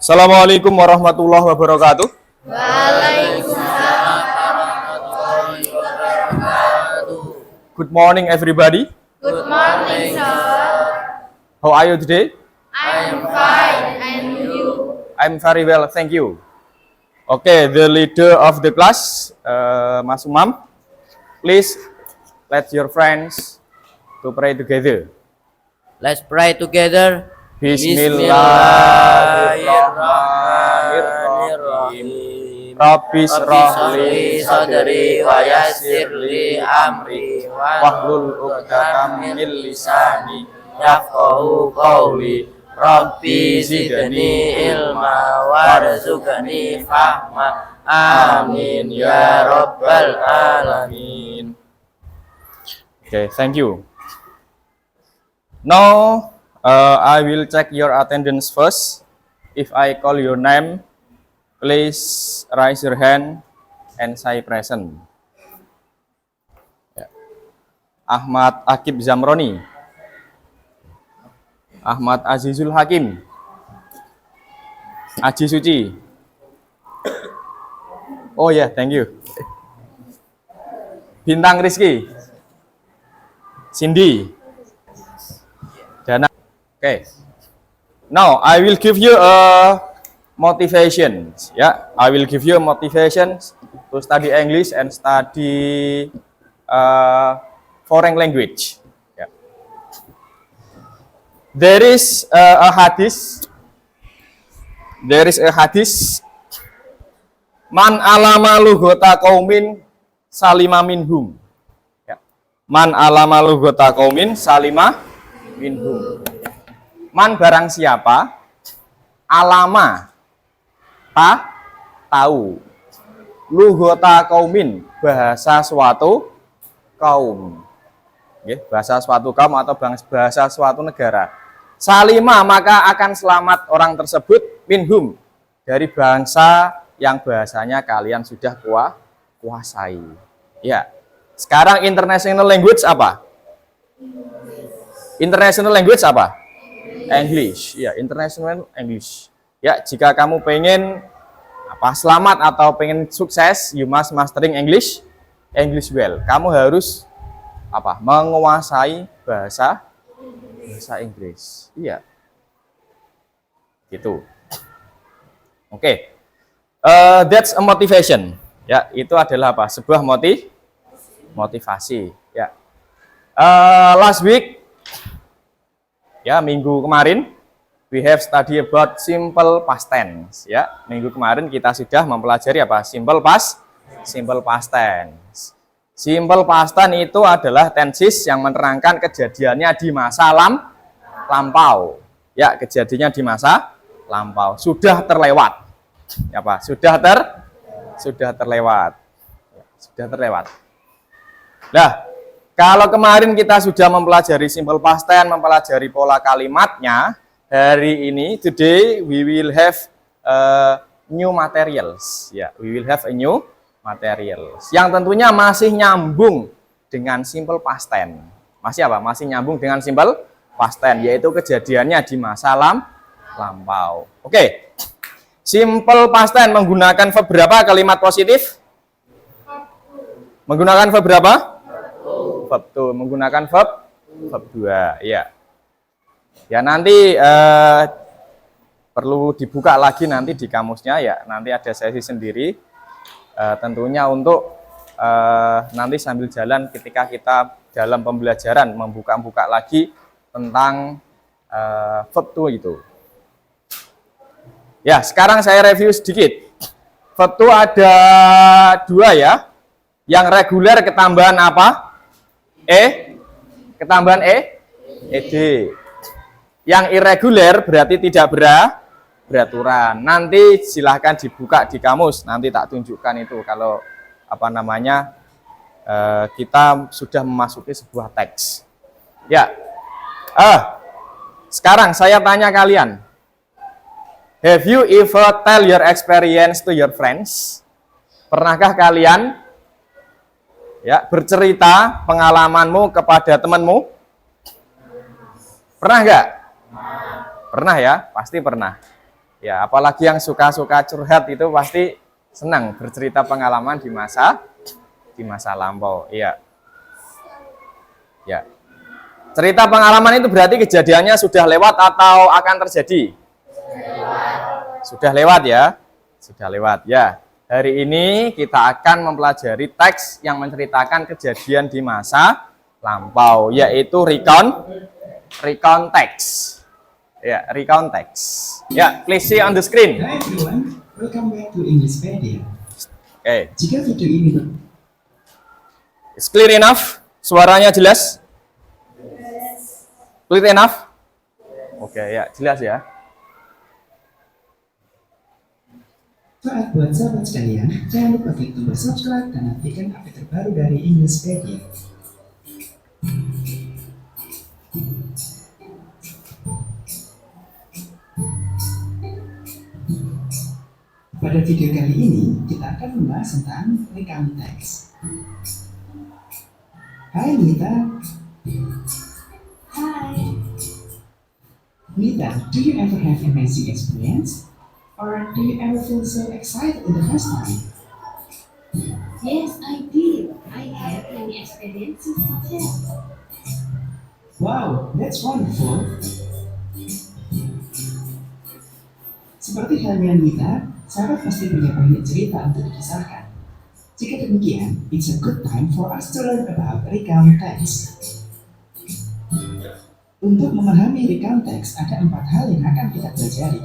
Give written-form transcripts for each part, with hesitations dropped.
Assalamualaikum warahmatullahi wabarakatuh. Waalaikumsalam warahmatullahi wabarakatuh. Good morning, everybody. Good morning, sir. How are you today? I am fine, and you? I'm very well, thank you. Okay, the leader of the class, Mas Umam, please let your friends to pray together. Let's pray together. Bismillahirrahmanirrahim. Rabbis rahli sadri wa yassirli amri wahlul 'uqdatam min lisani yafqahu qawli. Rabbi zidni ilma warzuqni fahma. Amin ya rabbal alamin. Okay, thank you. Now I will check your attendance first. If I call your name, please raise your hand and say present. Ya. Ahmad Akib Zamroni, Ahmad Azizul Hakim, Aji Suci. Oh ya, yeah, thank you. Bintang Rizky, Cindy, Dana. Okay. Now I will give you a motivation. Yeah, I will give you a motivation to study English and study foreign language. Yeah. There is a hadis. There is a hadis. Man alama lughata qaumin salima minhum. Yeah. Man alama lughata qaumin salima minhum. Man barang siapa alama tahu lughata qaumin bahasa suatu kaum. Okay, bahasa suatu kaum atau bahasa suatu negara. Salima maka akan selamat orang tersebut minhum dari bangsa yang bahasanya kalian sudah kuasai. Ya. Sekarang international language apa? International language apa? English. Ya, international English. Ya, jika kamu pengen selamat atau pengen sukses, you must mastering English well. Kamu harus menguasai bahasa Inggris. Iya. Gitu. Oke. That's a motivation. Ya, itu adalah sebuah motivasi. Ya. Last week, ya, minggu kemarin we have study about simple past tense. Ya, minggu kemarin kita sudah mempelajari simple past tense. Simple past tense itu adalah tenses yang menerangkan kejadiannya di masa lampau. Ya, kejadiannya di masa lampau, sudah terlewat. Ya, sudah terlewat. Sudah terlewat. Nah, kalau kemarin kita sudah mempelajari simple past tense, mempelajari pola kalimatnya, hari ini, today, we will have new materials. Ya, we will have a new materials. Yang tentunya masih nyambung dengan simple past tense. Masih nyambung dengan simple past tense, yaitu kejadiannya di masa lampau. Oke. Simple past tense menggunakan verb berapa kalimat positif? Menggunakan verb berapa? Verb 2, menggunakan verb 2, ya. Ya, nanti perlu dibuka lagi nanti di kamusnya, ya. Nanti ada sesi sendiri, tentunya untuk nanti sambil jalan ketika kita dalam pembelajaran membuka lagi tentang verb 2 itu. Ya, sekarang saya review sedikit. Verb 2 ada 2 ya. Yang reguler ketambahan apa? Ketambahan ed. Yang irregular berarti tidak beraturan. Nanti silahkan dibuka di kamus, nanti tak tunjukkan itu kalau kita sudah memasuki sebuah teks. Ya. Sekarang saya tanya kalian. Have you ever tell your experience to your friends? Pernahkah kalian bercerita pengalamanmu kepada temanmu? Pernah nggak? Pernah ya, pasti pernah. Ya, apalagi yang suka-suka curhat itu pasti senang bercerita pengalaman di masa lampau. Iya. Ya. Cerita pengalaman itu berarti kejadiannya sudah lewat atau akan terjadi? Sudah lewat ya. Sudah lewat ya. Hari ini kita akan mempelajari teks yang menceritakan kejadian di masa lampau, yaitu recount text. Ya, recount text. Ya, please see on the screen. Hi everyone, welcome back to Englishpedia. Oke, Jika video ini it's clear enough? Suaranya jelas? Clear enough? Oke, ya, jelas ya. buat sahabat sekalian, jangan lupa klik tombol subscribe dan nantikan update terbaru dari Englishpedia. Pada video kali ini, kita akan membahas tentang recount text. Hai Nita. Hi. Nita, do you ever have amazing experience? Or do you ever feel so excited in the first time? Yes, I did. I had many experiences to tell. Wow, that's wonderful. Seperti halnya Nita, sahabat pasti punya banyak cerita untuk dikisahkan. Jika demikian, it's a good time for us to learn about recount text. Untuk memahami recount text, ada 4 hal yang akan kita pelajari.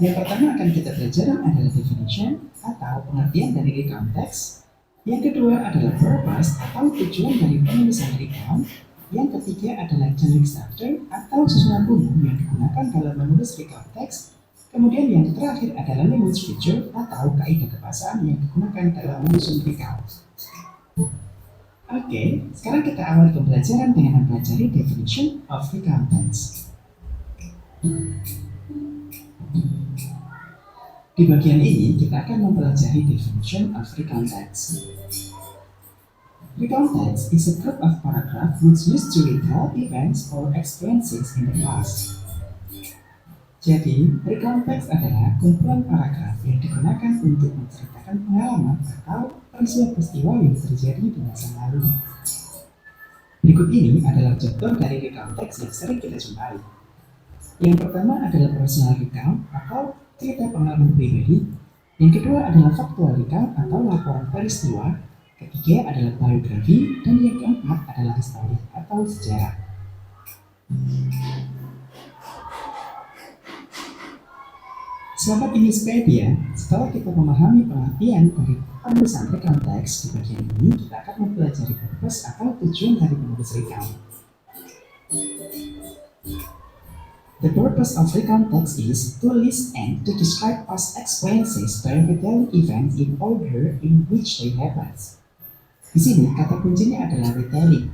Yang pertama akan kita pelajari adalah definition atau pengertian dari recount text. Yang kedua adalah purpose atau tujuan dari penulisan recount. Yang ketiga adalah generic structure atau susunan umum yang digunakan dalam menulis recount text. Kemudian yang terakhir adalah language feature atau kaidah kebahasaan yang digunakan dalam menyusun recount. Oke, sekarang kita awali pembelajaran dengan mempelajari definition of recount text. Di bagian ini, kita akan mempelajari definition of recount text. Recount text is a group of paragraph which used to retell events or experiences in the past. Jadi, recount text adalah kumpulan paragraf yang digunakan untuk menceritakan pengalaman atau peristiwa-peristiwa yang terjadi di masa lalu. Berikut ini adalah contoh dari recount text yang sering kita jumpai. Yang pertama adalah personal recount atau cerita pengalaman pribadi. Yang kedua adalah factual recount atau laporan peristiwa. Ketiga adalah biografi, dan yang keempat adalah histori atau sejarah. Sahabat Englishpedia, setelah kita memahami pengertian dari penulisan recount text, di bagian ini kita akan mempelajari purpose atau tujuan dari menulis recount. The purpose of recount text is to list and to describe past experiences by retelling events in order in which they happened. Di sini kata kuncinya adalah retelling.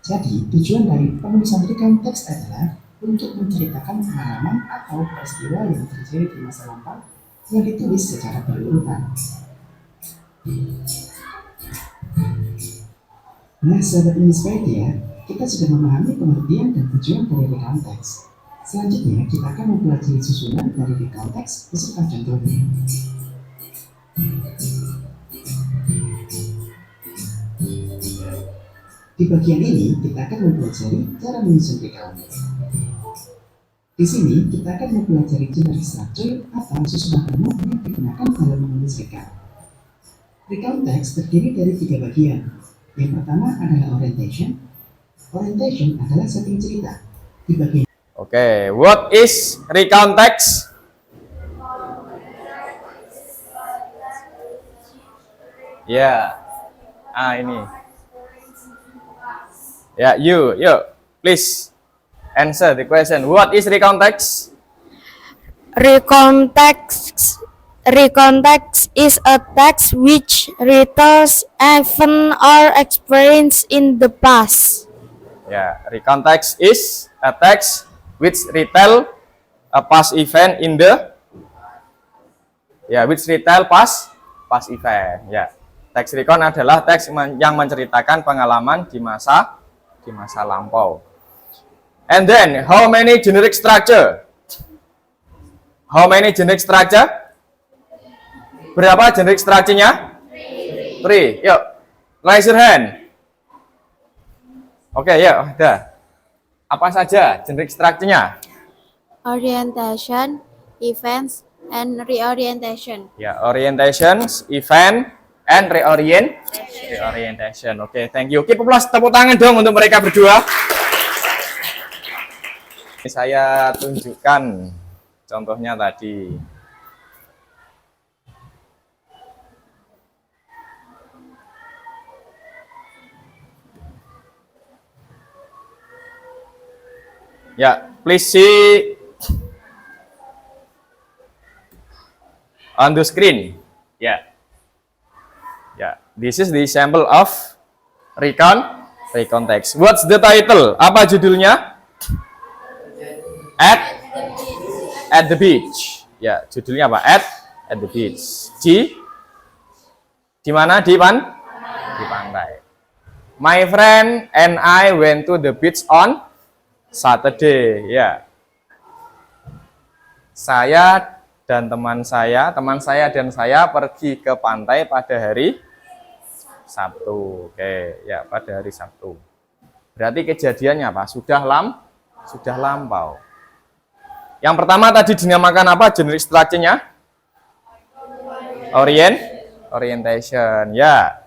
Jadi tujuan dari penulisan recount text adalah untuk menceritakan pengalaman atau peristiwa yang terjadi di masa lampau yang ditulis secara berurutan. Nah, sahabat Englishpedia, kita sudah memahami pengertian dan tujuan dari recount text. Selanjutnya, kita akan mempelajari susunan dari recount text beserta contohnya. Di bagian ini, kita akan mempelajari cara menyusun recount. Di sini, kita akan mempelajari generic structure atau susunan umum yang digunakan dalam menulis recount. Recount text terdiri dari 3 bagian. Yang pertama adalah orientation. Orientation adalah setting cerita. Di bagian Oke, what is recount text? Ya, ini. Ya, you, please answer the question. What is recount text? Recount text is a text which retells event or experience in the past. Ya, recount text is a text which retell a past event in the which retell past event. Ya, teks recount adalah teks yang menceritakan pengalaman di masa lampau. And then, how many generic structure? How many generic structure? Berapa generic structure-nya? 3. Yuk, raise your hand. Oke, yuk, udah. Apa saja generic structure-nya? Orientation, events, and reorientation. Ya, orientation, event, and reorientation. Oke, thank you. Keep applause, tepuk tangan dong untuk mereka berdua. Saya tunjukkan contohnya tadi. Ya, please see on the screen. Ya. Ya, this is the example of recon text. What's the title? Apa judulnya? At the beach. Ya, judulnya apa? At the beach. Di mana? Di pantai. My friend and I went to the beach on Saturday. Ya. Saya dan teman saya dan saya pergi ke pantai pada hari Sabtu. Oke, ya, pada hari Sabtu. Berarti kejadiannya apa? Sudah lampau. Yang pertama tadi dinamakan apa generic structure-nya? Orientation. Ya.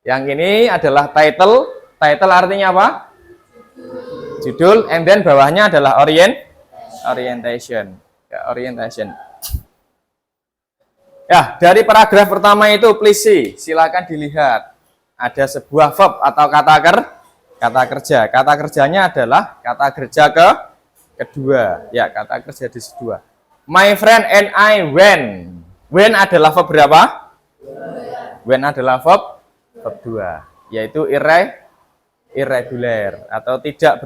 Yang ini adalah title. Title artinya apa? Judul. And then bawahnya adalah orientation. Ya, orientation. Ya, dari paragraf pertama itu please see. Silakan dilihat. Ada sebuah verb atau kata kerja. Kata kerjanya adalah kata kerja kedua. Ya, kata kerja di kedua. My friend and I went. When adalah verb berapa? When adalah verb 2, yaitu irregular atau tidak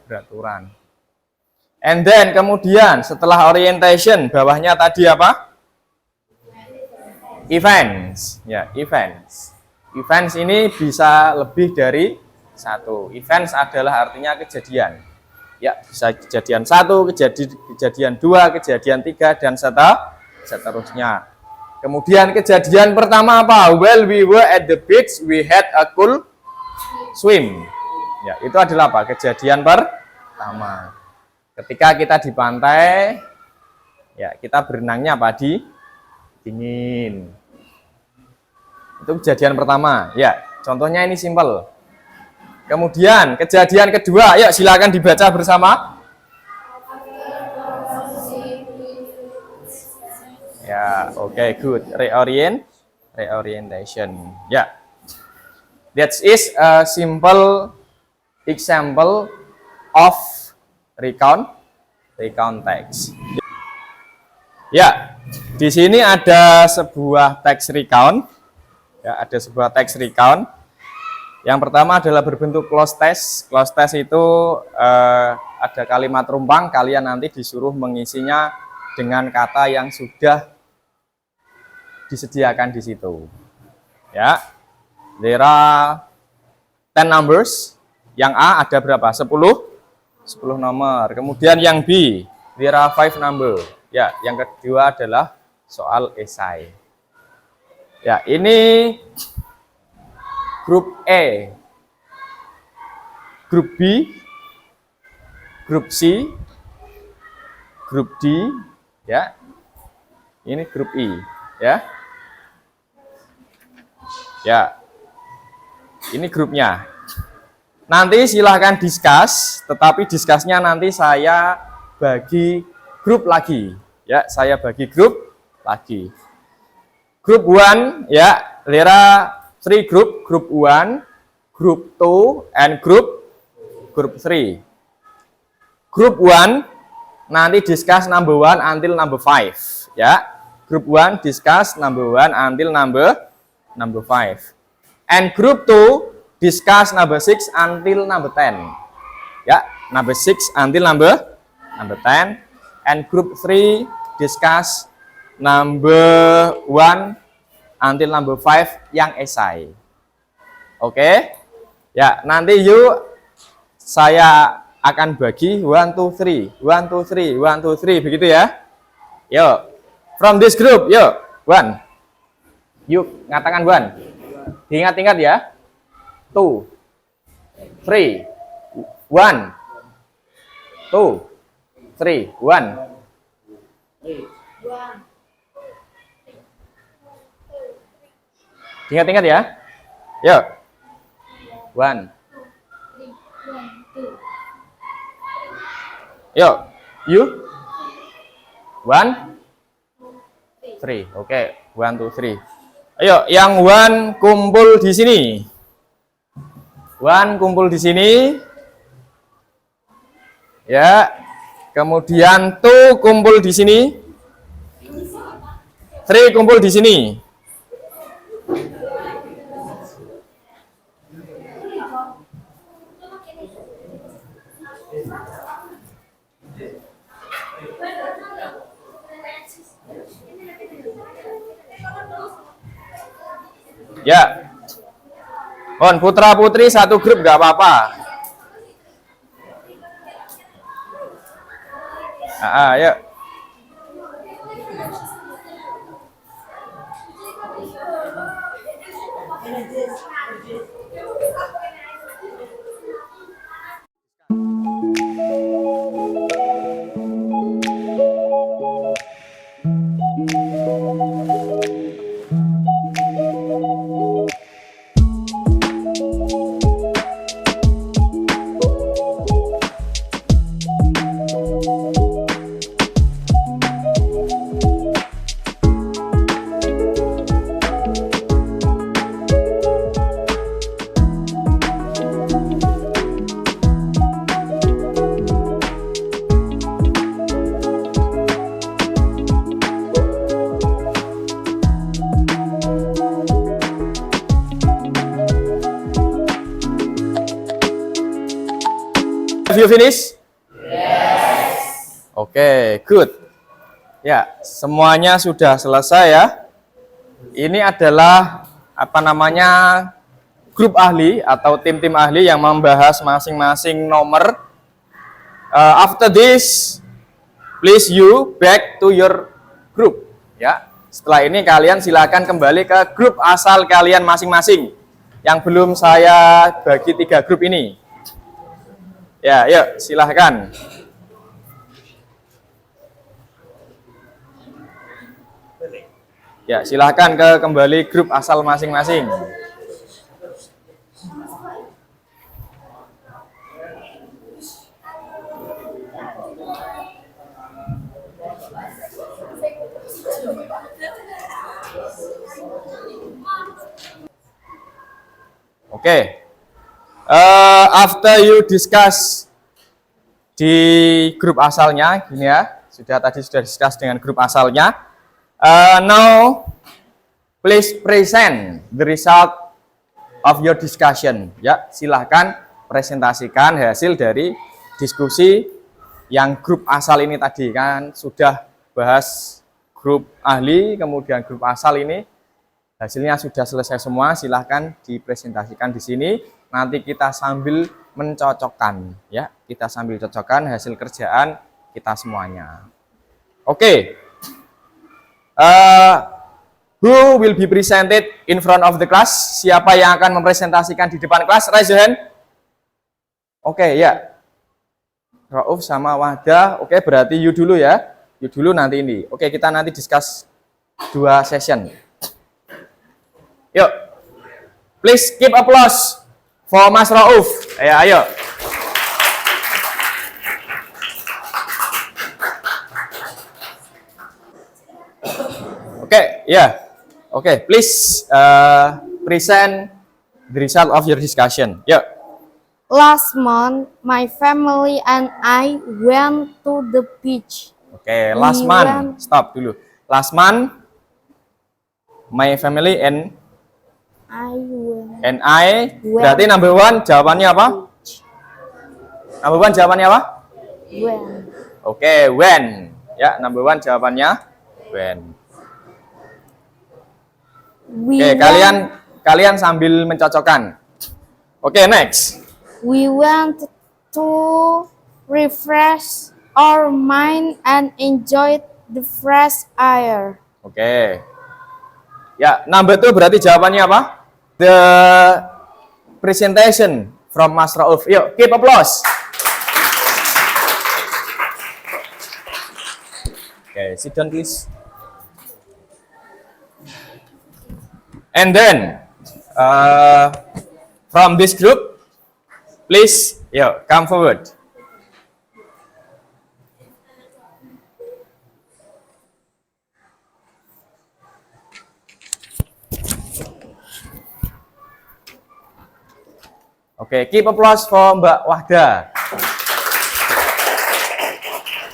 beraturan. And then kemudian setelah orientation bawahnya tadi apa? Events. Ya, events. Events ini bisa lebih dari satu. Events adalah artinya kejadian. Ya, bisa kejadian 1, kejadian 2, kejadian 3, dan seterusnya. Kemudian kejadian pertama apa? While we were at the beach, we had a cool swim. Ya, itu adalah apa? Kejadian pertama. Ketika kita di pantai, ya, kita berenangnya apa? Dingin. Itu kejadian pertama. Ya, contohnya ini simple. Kemudian kejadian kedua, yuk silakan dibaca bersama. Ya, oke, good. Reorientation. Ya. That is a simple example of recount text. Ya, di sini ada sebuah teks recount. Ya, ada sebuah teks recount. Yang pertama adalah berbentuk clause test. Clause test itu ada kalimat rumpang, kalian nanti disuruh mengisinya dengan kata yang sudah disediakan di situ. Ya. There are 10 numbers. Yang A ada berapa? 10 nomor. Kemudian yang B, there are 5 number. Ya, yang kedua adalah soal esai. Ya, ini grup E, grup B, grup C, grup D, ya. Ini grup I, ya. Ya. Ini grupnya. Nanti silahkan discuss, tetapi discussnya nanti saya bagi grup lagi, ya. Saya bagi grup lagi. Grup 1, ya, there are 3 group 1, group 2, and group 3. Group 1 nanti discuss number 1 until number 5, ya. Group 1 discuss number 1 until number 5. And group 2 discuss number 6 until number 10. Ya, number 6 until number 10. And group 3 discuss number 1 until number 5 yang esai. Oke? Ya, nanti saya akan bagi 1, 2, 3, 1, 2, 3, 1, 2, 3, begitu ya. Yo, from this group, yo, one. Yuk, ngatakan one. Diingat-ingat ya. 2, 3, 1, 2, 3, 1. Ingat-ingat ya. Yuk. 1. Yuk. You. 1, 3. Oke. 1, 2, 3. Ayo, yang 1 kumpul di sini. 1 kumpul di sini. Ya. Kemudian 2 kumpul di sini. 3 kumpul di sini. Ya. On putra putri satu grup nggak apa-apa. Ya. Have you finish? Yes. Oke, good. Ya, semuanya sudah selesai ya. Ini adalah grup ahli atau tim-tim ahli yang membahas masing-masing nomor. After this, please you back to your group. Ya, setelah ini kalian silakan kembali ke grup asal kalian masing-masing. Yang belum saya bagi 3 grup ini. Ya, yuk silahkan. Ya, silahkan kembali grup asal masing-masing. Oke. After you discuss di grup asalnya, gini ya, sudah discuss dengan grup asalnya. Now, please present the result of your discussion. Ya, silahkan presentasikan hasil dari diskusi yang grup asal ini tadi kan sudah bahas grup ahli, kemudian grup asal ini hasilnya sudah selesai semua. Silahkan dipresentasikan di sini. Nanti kita sambil mencocokkan, ya, kita sambil cocokkan hasil kerjaan kita semuanya. Oke. Who will be presented in front of the class? Siapa yang akan mempresentasikan di depan kelas? Raise your hand. Oke, ya. Rauf sama Wahda. Oke, berarti you dulu ya. You dulu nanti ini. Oke, kita nanti discuss 2 session. Yuk. Please keep applause for Mas Rauf. Ayo. Oke, ya. Oke, please present the result of your discussion. Yuk. Last month, my family and I went to the beach. Oke, last month. Stop dulu. Last month, my family and I berarti number 1 jawabannya apa? Number 1 jawabannya apa? When. Oke, when. Ya, number 1 jawabannya when. Oke, kalian sambil mencocokkan. Oke, next. We went to refresh our mind and enjoy The fresh air. Oke. Ya, number 2 berarti jawabannya apa? The presentation from Mas Rauf. Yuk, keep applause. Oke, sit down please. And then from this group, please, come forward. Oke, keep applause for Mbak Wahda.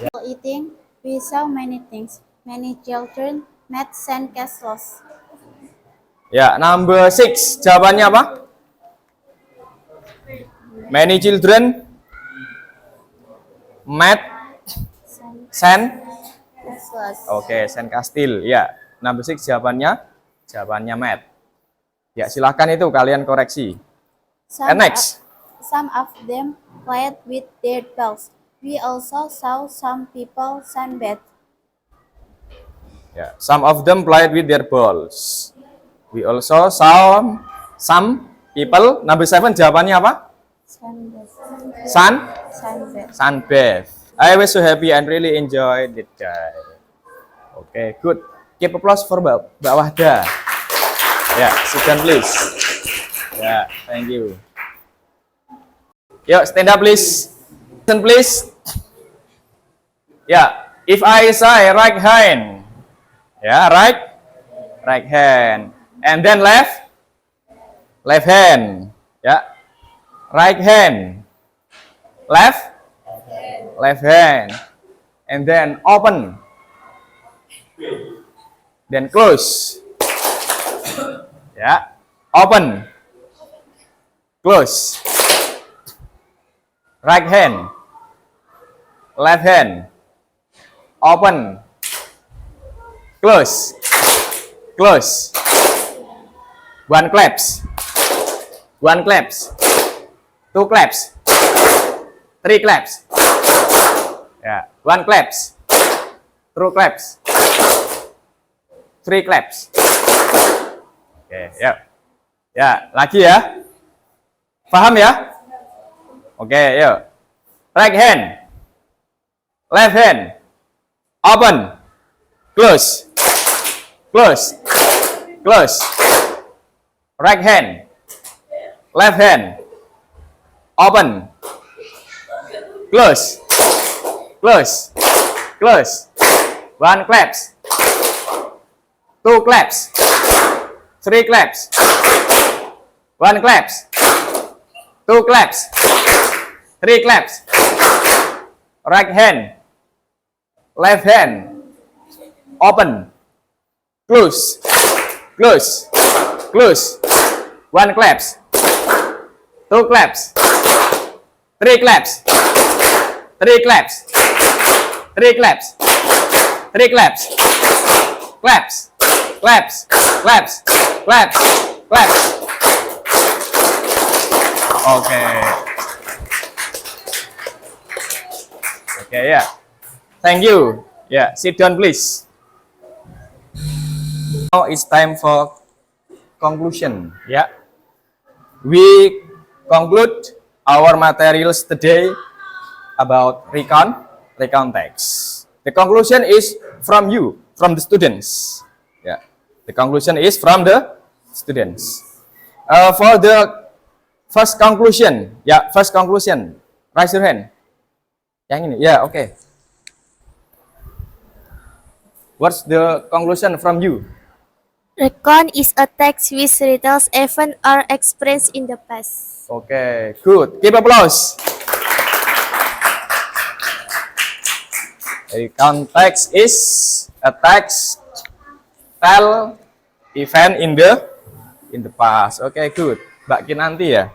While eating, we saw many things. Many children made sandcastles. Ya, number 6, jawabannya apa? Many children made sand. Oke, sandcastle. Ya, number 6 jawabannya made. Ya, silahkan itu kalian koreksi. And next. Some of them played with their dolls. We also saw some people sunbathe. Ya, some of them played with their balls. We also saw some people. Number 7 jawabannya apa? Sunbathe. Sunbathe. I was so happy and really enjoyed it, guys. Okay, good. Keep applause for Mbak Wahda. Ya, sit down please. Ya, thank you. Yuk, stand up please. Listen please. Ya, if I say right hand. Ya, right hand. And then left hand. Ya. Right hand. Left hand. And then open. Then close. Ya. Open. Close. Right hand. Left hand. Open. Close. Close. One claps. One claps. Two claps. Three claps. Ya, one claps. Two claps. Three claps. Oke, yuk. Ya, lagi ya. Paham ya? Oke, yuk. Right hand. Left hand. Open. Close. Close. Close. Right hand. Left hand. Open. Close. Close. Close. One claps. Two claps. Three claps. One claps. Two claps. Three claps. Right hand. Left hand. Open. Close. Close. Close. One claps. Two claps. Three claps. Three claps. Three claps. Three claps. Claps. Claps. Claps. Claps. Claps. Oke. Oke, ya. Thank you. Ya, sit down please. Now it's time for conclusion. Ya. We conclude our materials today about recount text. The conclusion is from you, from the students. Yeah, the conclusion is from the students. For the first conclusion, first conclusion, raise your hand. Yang ini, okay. What's the conclusion from you? Recount is a text which retells event or experience in the past. Okay, good. Keep applause. Recount text is a text tell event in the past. Okay, good. Mbak Kinanti ya.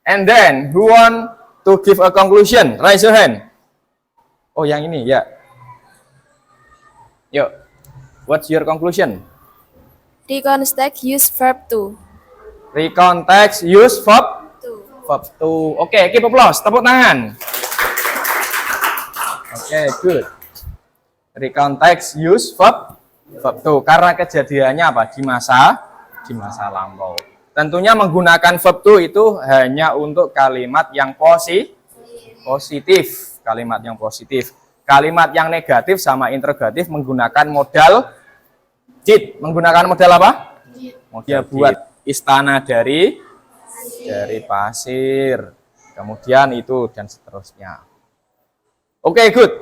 And then who want to give a conclusion? Raise your hand. Oh, yang ini ya. Yuk. What's your conclusion? Recount text use verb to. Recount text use verb to. Oke, keep applause. Tepuk tangan. Oke, good. Recount text use verb to karena kejadiannya apa? Di masa lampau. Tentunya menggunakan verb to itu hanya untuk kalimat yang positif, kalimat yang positif. Kalimat yang negatif sama interrogatif menggunakan modal did. Menggunakan modal apa? Dia buat istana dari pasir. Kemudian itu dan seterusnya. Oke, good.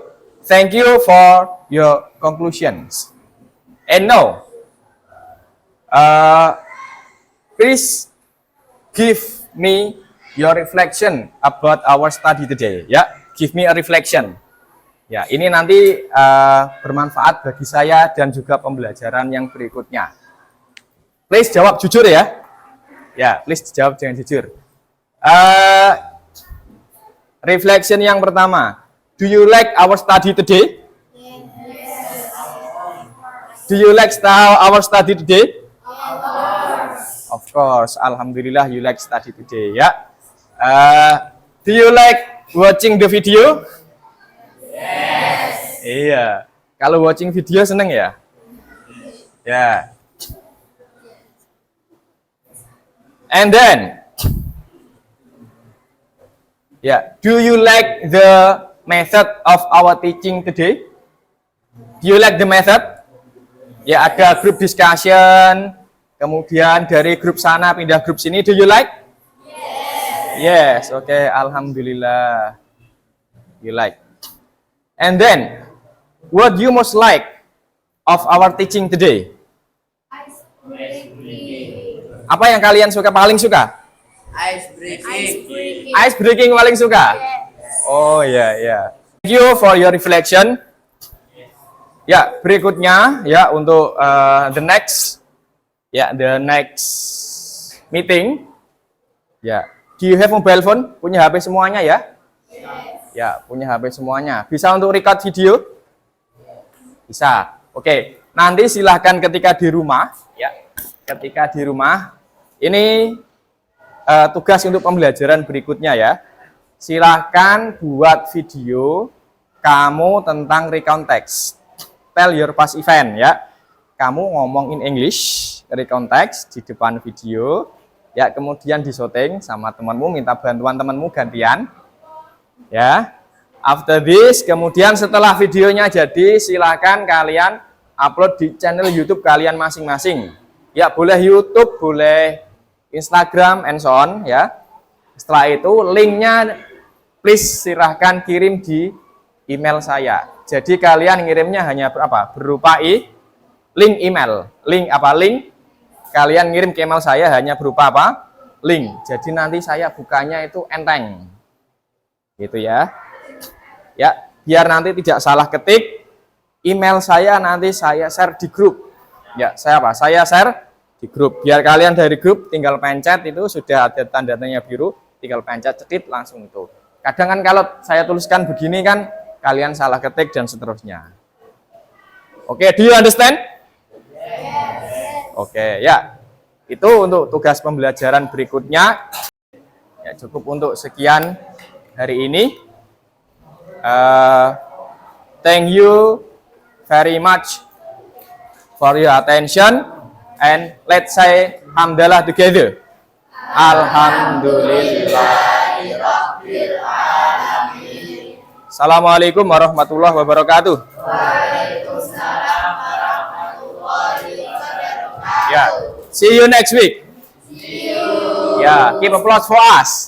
Thank you for your conclusions. And now, please give me your reflection about our study today. Ya, give me a reflection. Ya, ini nanti bermanfaat bagi saya dan juga pembelajaran yang berikutnya. Please jawab jujur ya. Ya, please jawab dengan jujur. Reflection yang pertama. Do you like our study today? Yes. Do you like our study today? Of course. Alhamdulillah you like study today ya. Do you like watching the video? Yes. Iya. Kalau watching video seneng ya? Ya. And then, do you like the method of our teaching today? Do you like the method? Ya, ada group discussion, kemudian dari grup sana pindah grup sini. Do you like? Yes. Yes, oke. Alhamdulillah. You like. And then, what do you most like of our teaching today? Apa yang kalian suka paling suka? Ice breaking. Ice breaking paling suka? Oh ya ya. Thank you for your reflection. Ya, berikutnya ya untuk the next meeting. Ya, do you have mobile phone? Punya HP semuanya ya? Ya, punya HP semuanya. Bisa untuk record video? Bisa. Oke, nanti silahkan ketika di rumah ya. Ketika di rumah ini tugas untuk pembelajaran berikutnya ya. Silahkan buat video kamu tentang recount text. Tell your past event ya. Kamu ngomong in English, recount text di depan video. Ya, kemudian disyuting sama temanmu, minta bantuan temanmu gantian. Ya. After this, kemudian setelah videonya jadi, silahkan kalian upload di channel YouTube kalian masing-masing. Ya, boleh YouTube, boleh Instagram, and so on ya. Setelah itu linknya please silahkan kirim di email saya. Jadi kalian ngirimnya hanya berupa link email. Link kalian ngirim ke email saya hanya berupa link. Jadi nanti saya bukanya itu enteng. Gitu ya. Ya, biar nanti tidak salah ketik email saya, nanti saya share di grup. Ya, saya share di grup. Biar kalian dari grup tinggal pencet itu sudah ada tanda-tandanya biru, tinggal pencet cedit langsung itu. Kadang kan kalau saya tuliskan begini kan kalian salah ketik dan seterusnya. Oke, do you understand? Yes. Oke, ya. Itu untuk tugas pembelajaran berikutnya. Ya, cukup untuk sekian hari ini. Thank you very much for your attention. And let's say hamdalah together. Alhamdulillah. Assalamualaikum warahmatullahi wabarakatuh. Waalaikumsalam warahmatullahi wabarakatuh. Yeah. See you next week. See you. Yeah, keep applause for us.